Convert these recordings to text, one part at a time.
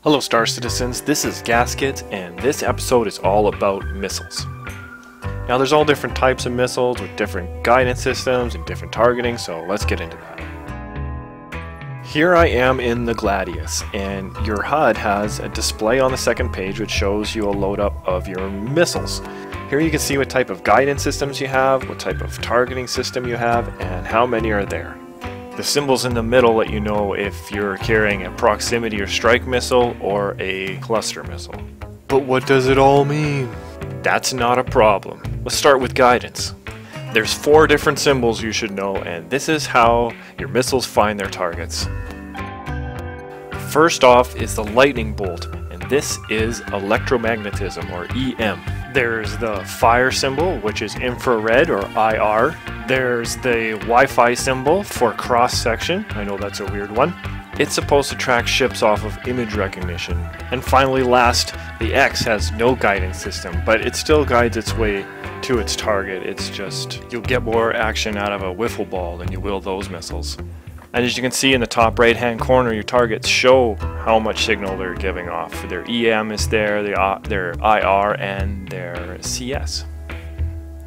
Hello Star Citizens, this is Gasketz, and this episode is all about missiles. Now there's all different types of missiles with different guidance systems and different targeting, so let's get into that. Here I am in the Gladius, and your HUD has a display on the second page which shows you a load up of your missiles. Here you can see what type of guidance systems you have, what type of targeting system you have, and how many are there. The symbols in the middle let you know if you're carrying a proximity or strike missile or a cluster missile. But what does it all mean? That's not a problem. Let's start with guidance. There's 4 different symbols you should know, and this is how your missiles find their targets. First off is the lightning bolt, and this is electromagnetism, or EM. There's the fire symbol, which is infrared or IR. There's the Wi-Fi symbol for cross-section. I know that's a weird one. It's supposed to track ships off of image recognition. And finally, last, the X has no guidance system, but it still guides its way to its target. It's just, you'll get more action out of a wiffle ball than you will those missiles. And as you can see in the top right hand corner, your targets show how much signal they're giving off. Their EM is there, their IR, and their CS.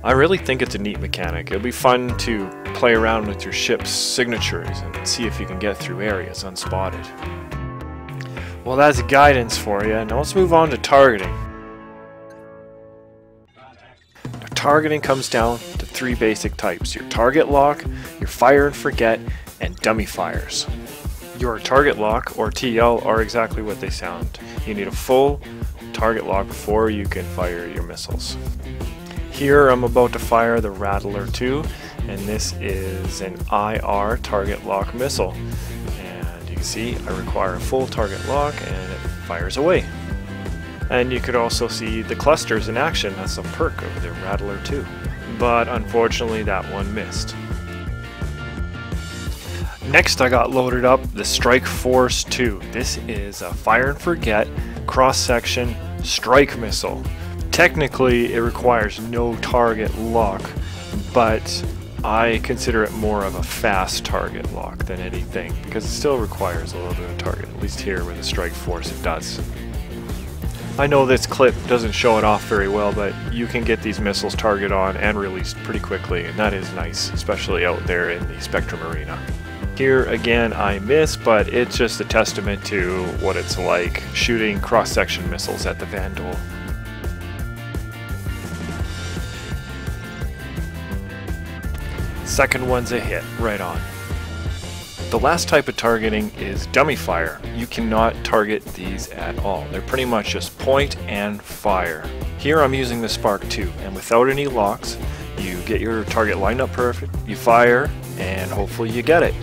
I really think it's a neat mechanic. It'll be fun to play around with your ship's signatures and see if you can get through areas unspotted. Well, that's guidance for you. Now let's move on to targeting. Now, targeting comes down to 3 basic types: your target lock, your fire and forget, and dummy fires. Your target lock, or TL, are exactly what they sound. You need a full target lock before you can fire your missiles. Here I'm about to fire the Rattler 2, and this is an IR target lock missile. And you can see I require a full target lock and it fires away. And you could also see the clusters in action. That's a perk of the Rattler 2. But unfortunately that one missed. Next I got loaded up the Strike Force 2. This is a fire and forget cross-section strike missile. Technically it requires no target lock, but I consider it more of a fast target lock than anything, because it still requires a little bit of target, at least here with the Strike Force it does. I know this clip doesn't show it off very well, but you can get these missiles target on and released pretty quickly, and that is nice, especially out there in the Spectrum arena. Here again I miss, but it's just a testament to what it's like shooting cross-section missiles at the Vandal. Second one's a hit, right on. The last type of targeting is dummy fire. You cannot target these at all. They're pretty much just point and fire. Here I'm using the Spark 2, and without any locks, you get your target lined up perfect, you fire, and hopefully you get it.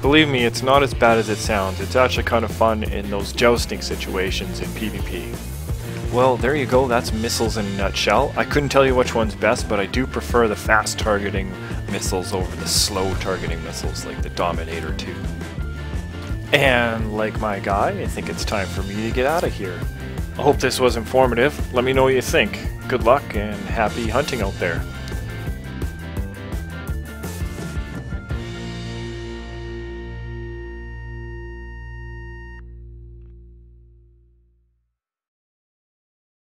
Believe me, it's not as bad as it sounds. It's actually kind of fun in those jousting situations in PvP. Well, there you go, that's missiles in a nutshell. I couldn't tell you which one's best, but I do prefer the fast targeting missiles over the slow targeting missiles like the Dominator 2. And like my guy, I think it's time for me to get out of here. I hope this was informative. Let me know what you think. Good luck and happy hunting out there.